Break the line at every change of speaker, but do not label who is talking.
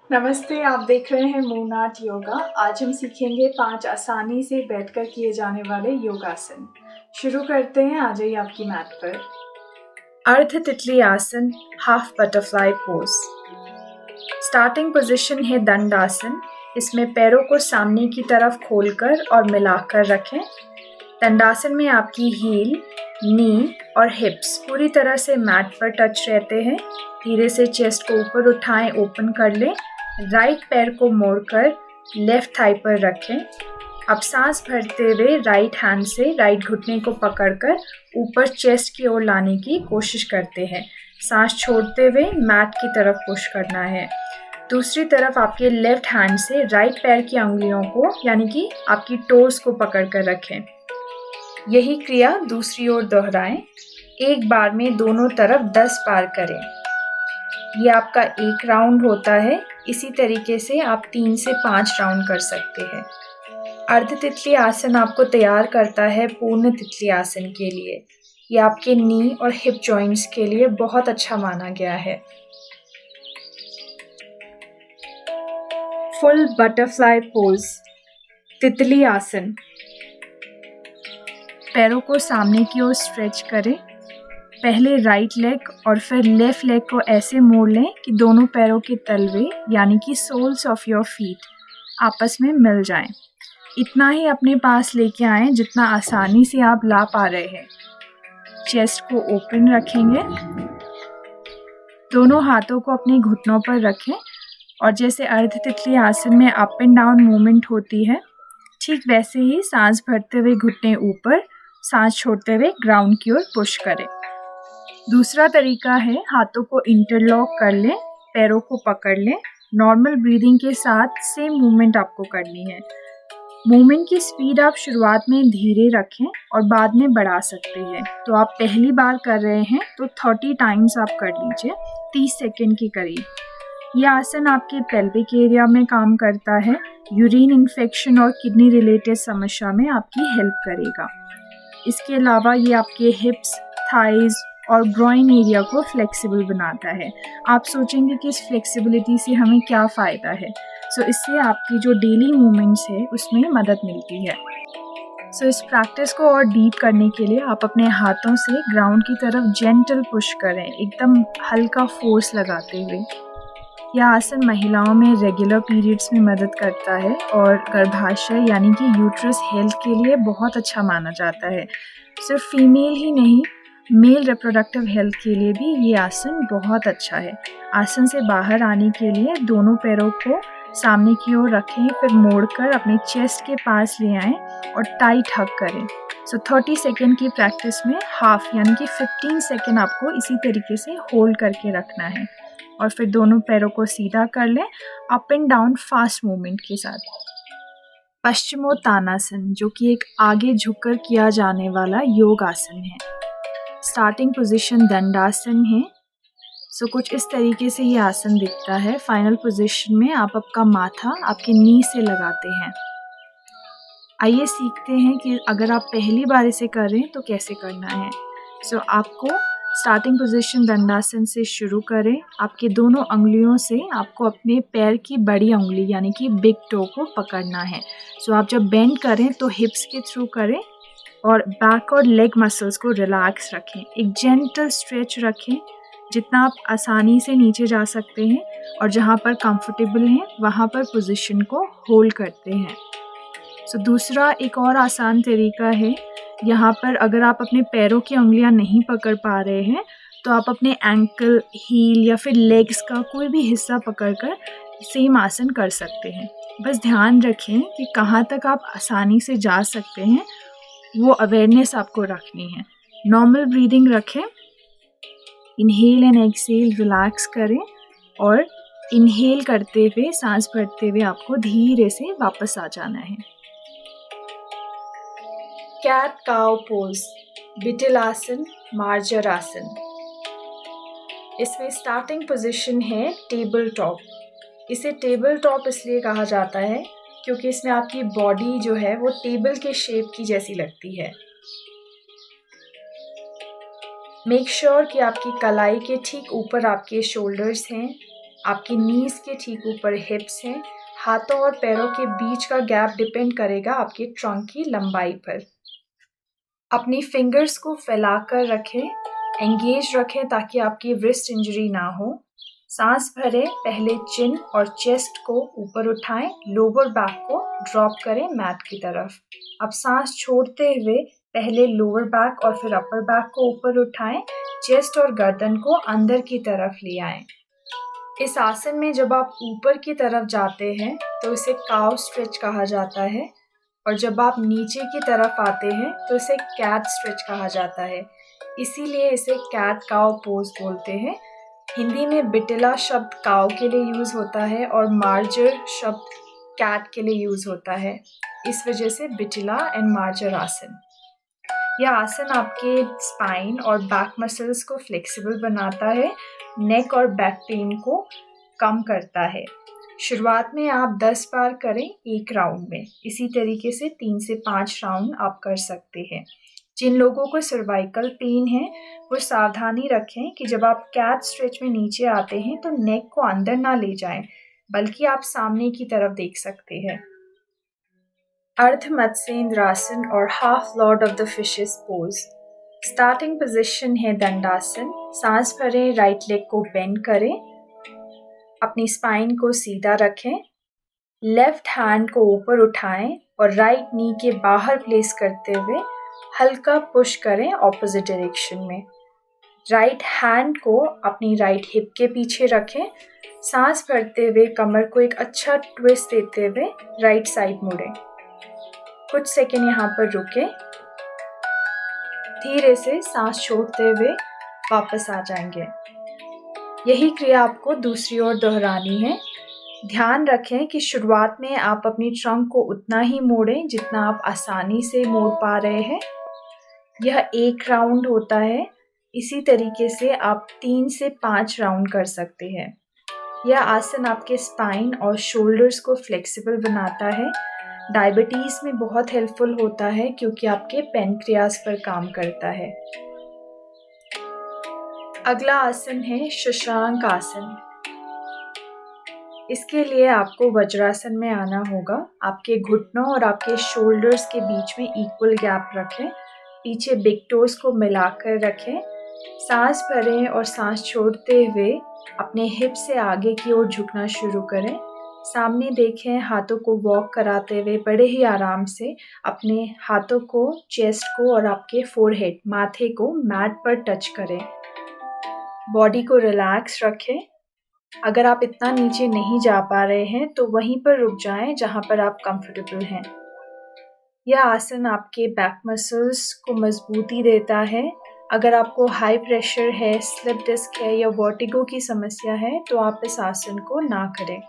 नमस्ते, आप देख रहे हैं मून आर्ट योगा। आज हम सीखेंगे 5 आसानी से बैठकर किए जाने वाले योगासन। शुरू करते हैं, आ जाइए आपकी मैट पर। अर्ध तितली आसन, half butterfly pose. Starting position है दंडासन। इसमें पैरों को सामने की तरफ खोलकर और मिलाकर रखें। दंडासन में आपकी हील, नी और हिप्स पूरी तरह से मैट पर टच रहते हैं। धीरे से चेस्ट को ऊपर उठाएं, ओपन कर लें। राइट पैर को मोड़कर लेफ्ट थाई पर रखें। अब सांस भरते हुए राइट हैंड से राइट घुटने को पकड़कर ऊपर चेस्ट की ओर लाने की कोशिश करते हैं। सांस छोड़ते हुए मैट की तरफ पुश करना है। दूसरी तरफ आपके लेफ्ट हैंड से राइट पैर की अंगुलियों को यानी कि आपकी टोज को पकड़कर रखें। यही क्रिया दूसरी ओर दोहराएं। एक बार में दोनों तरफ 10 बार करें। ये आपका एक राउंड होता है। इसी तरीके से आप 3 से 5 राउंड कर सकते हैं। अर्ध तितली आसन आपको तैयार करता है पूर्ण तितली आसन के लिए। ये आपके नी और हिप जॉइंट्स के लिए बहुत अच्छा माना गया है। फुल बटरफ्लाई पोज, तितली आसन। पैरों को सामने की ओर स्ट्रेच करें। पहले राइट लेग और फिर लेफ्ट लेग को ऐसे मोड़ लें कि दोनों पैरों के तलवे यानी कि सोल्स ऑफ योर फीट आपस में मिल जाएं। इतना ही अपने पास लेके आएं जितना आसानी से आप ला पा रहे हैं। चेस्ट को ओपन रखेंगे। दोनों हाथों को अपने घुटनों पर रखें और जैसे अर्ध तितली आसन में अप एंड डाउन मूवमेंट होती है, ठीक वैसे ही सांस भरते हुए घुटने ऊपर, सांस छोड़ते हुए ग्राउंड की ओर पुश करें। दूसरा तरीका है हाथों को इंटरलॉक कर लें, पैरों को पकड़ लें। नॉर्मल ब्रीदिंग के साथ सेम मूवमेंट आपको करनी है। मूवमेंट की स्पीड आप शुरुआत में धीरे रखें और बाद में बढ़ा सकते हैं। तो आप पहली बार कर रहे हैं तो 30 टाइम्स आप कर लीजिए, 30 सेकेंड के करीब। यह आसन आपके पेल्विक एरिया में काम करता है। यूरिन इन्फेक्शन और किडनी रिलेटेड समस्या में आपकी हेल्प करेगा। इसके अलावा ये आपके हिप्स, थाइज और ग्रोइन एरिया को फ्लेक्सिबल बनाता है। आप सोचेंगे कि इस फ्लेक्सिबिलिटी से हमें क्या फ़ायदा है। इससे आपकी जो डेली मूवमेंट्स है उसमें मदद मिलती है। इस प्रैक्टिस को और डीप करने के लिए आप अपने हाथों से ग्राउंड की तरफ जेंटल पुश करें, एकदम हल्का फोर्स लगाते हुए। यह आसन महिलाओं में रेगुलर पीरियड्स में मदद करता है और गर्भाशय यानी कि यूट्रस हेल्थ के लिए बहुत अच्छा माना जाता है। सिर्फ फीमेल ही नहीं, मेल रिप्रोडक्टिव हेल्थ के लिए भी ये आसन बहुत अच्छा है। आसन से बाहर आने के लिए दोनों पैरों को सामने की ओर रखें, फिर मोड़कर अपने चेस्ट के पास ले आएं और टाइट हग करें। 30 सेकेंड की प्रैक्टिस में हाफ यानी कि 15 सेकेंड आपको इसी तरीके से होल्ड करके रखना है और फिर दोनों पैरों को सीधा कर लें, up and down fast movement के साथ। पश्चिमोत्तानासन, जो कि एक आगे झुककर किया जाने वाला योग आसन है। स्टार्टिंग पोजीशन दंडासन है। कुछ इस तरीके से ये आसन दिखता है। फाइनल पोजीशन में आप आपका माथा आपके नी से लगाते हैं। आइए सीखते हैं कि अगर आप पहली बार इसे कर रहे हैं तो कैसे करना है। आपको स्टार्टिंग पोजीशन दंडासन से शुरू करें। आपके दोनों अंगुलियों से आपको अपने पैर की बड़ी अंगुली यानी कि बिग टो को पकड़ना है। आप जब बेंड करें तो हिप्स के थ्रू करें और बैक और लेग मसल्स को रिलैक्स रखें। एक जेंटल स्ट्रेच रखें, जितना आप आसानी से नीचे जा सकते हैं और जहाँ पर कंफर्टेबल हैं वहाँ पर पोजीशन को होल्ड करते हैं। दूसरा एक और आसान तरीका है। यहाँ पर अगर आप अपने पैरों की उंगलियाँ नहीं पकड़ पा रहे हैं तो आप अपने एंकल, हील या फिर लेग्स का कोई भी हिस्सा पकड़कर सेम आसन कर सकते हैं। बस ध्यान रखें कि कहाँ तक आप आसानी से जा सकते हैं, वो अवेयरनेस आपको रखनी है। नॉर्मल ब्रीदिंग रखें। इनहेल एंड एक्सहेल रिलैक्स करें और इनहेल करते हुए सांस भरते हुए आपको धीरे से वापस आ जाना है। कैट काउ पोज, बिटल आसन, मार्जर आसन। इसमें स्टार्टिंग पोजीशन है टेबल टॉप। इसे टेबल टॉप इसलिए कहा जाता है क्योंकि इसमें आपकी बॉडी जो है वो टेबल के शेप की जैसी लगती है। मेक श्योर कि आपकी कलाई के ठीक ऊपर आपके शोल्डर्स हैं। आपकी नीज के ठीक ऊपर हिप्स हैं। हाथों और पैरों के बीच का गैप डिपेंड करेगा आपकी ट्रंक की लंबाई पर। अपनी फिंगर्स को फैलाकर रखें, एंगेज रखें ताकि आपकी रिस्ट इंजरी ना हो। सांस भरें, पहले चिन और चेस्ट को ऊपर उठाएं, लोअर बैक को ड्रॉप करें मैट की तरफ। अब सांस छोड़ते हुए पहले लोअर बैक और फिर अपर बैक को ऊपर उठाएं, चेस्ट और गर्दन को अंदर की तरफ ले आएं। इस आसन में जब आप ऊपर की तरफ जाते हैं तो इसे काउ स्ट्रेच कहा जाता है, और जब आप नीचे की तरफ आते हैं तो इसे कैट स्ट्रेच कहा जाता है। इसीलिए इसे कैट काउ पोज बोलते हैं। हिंदी में बिटिला शब्द काउ के लिए यूज़ होता है और मार्जर शब्द कैट के लिए यूज़ होता है। इस वजह से बिटिला एंड मार्जर आसन। यह आसन आपके स्पाइन और बैक मसल्स को फ्लेक्सिबल बनाता है, नेक और बैक पेन को कम करता है। शुरुआत में आप 10 बार करें एक राउंड में। इसी तरीके से 3 से 5 राउंड आप कर सकते हैं। जिन लोगों को सर्वाइकल पेन है वो सावधानी रखें कि जब आप कैट स्ट्रेच में नीचे आते हैं तो नेक को अंदर ना ले जाएं, बल्कि आप सामने की तरफ देख सकते हैं। अर्ध मत्स्येंद्रासन और half Lord of the fishes pose. Starting position है दंडासन। सांस भरें, राइट लेग को बेंड करें, अपनी स्पाइन को सीधा रखें, लेफ्ट हैंड को ऊपर उठाएं और राइट नी के बाहर प्लेस करते हुए हल्का पुश करें ऑपोजिट डायरेक्शन में। राइट हैंड को अपनी राइट हिप के पीछे रखें। सांस भरते हुए कमर को एक अच्छा ट्विस्ट देते हुए राइट साइड मुड़ें। कुछ सेकंड यहाँ पर रुकें। धीरे से सांस छोड़ते हुए वापस आ जाएंगे। यही क्रिया आपको दूसरी ओर दोहरानी है। ध्यान रखें कि शुरुआत में आप अपनी ट्रंक को उतना ही मोड़ें जितना आप आसानी से मोड़ पा रहे हैं। यह 1 राउंड होता है। इसी तरीके से आप 3 से 5 राउंड कर सकते हैं। यह आसन आपके स्पाइन और शोल्डर्स को फ्लेक्सिबल बनाता है। डायबिटीज़ में बहुत हेल्पफुल होता है क्योंकि आपके पैनक्रियाज पर काम करता है। अगला आसन है शशांक आसन। इसके लिए आपको वज्रासन में आना होगा। आपके घुटनों और आपके शोल्डर्स के बीच में इक्वल गैप रखें। पीछे बिग टोज को मिलाकर रखें। सांस भरें और सांस छोड़ते हुए अपने हिप से आगे की ओर झुकना शुरू करें। सामने देखें, हाथों को वॉक कराते हुए बड़े ही आराम से अपने हाथों को, चेस्ट को और आपके फोरहेड, माथे को मैट पर टच करें। बॉडी को रिलैक्स रखें। अगर आप इतना नीचे नहीं जा पा रहे हैं तो वहीं पर रुक जाएं जहां पर आप कंफर्टेबल हैं। यह आसन आपके बैक मसल्स को मजबूती देता है। अगर आपको हाई प्रेशर है, स्लिप डिस्क है या वर्टिगो की समस्या है तो आप इस आसन को ना करें।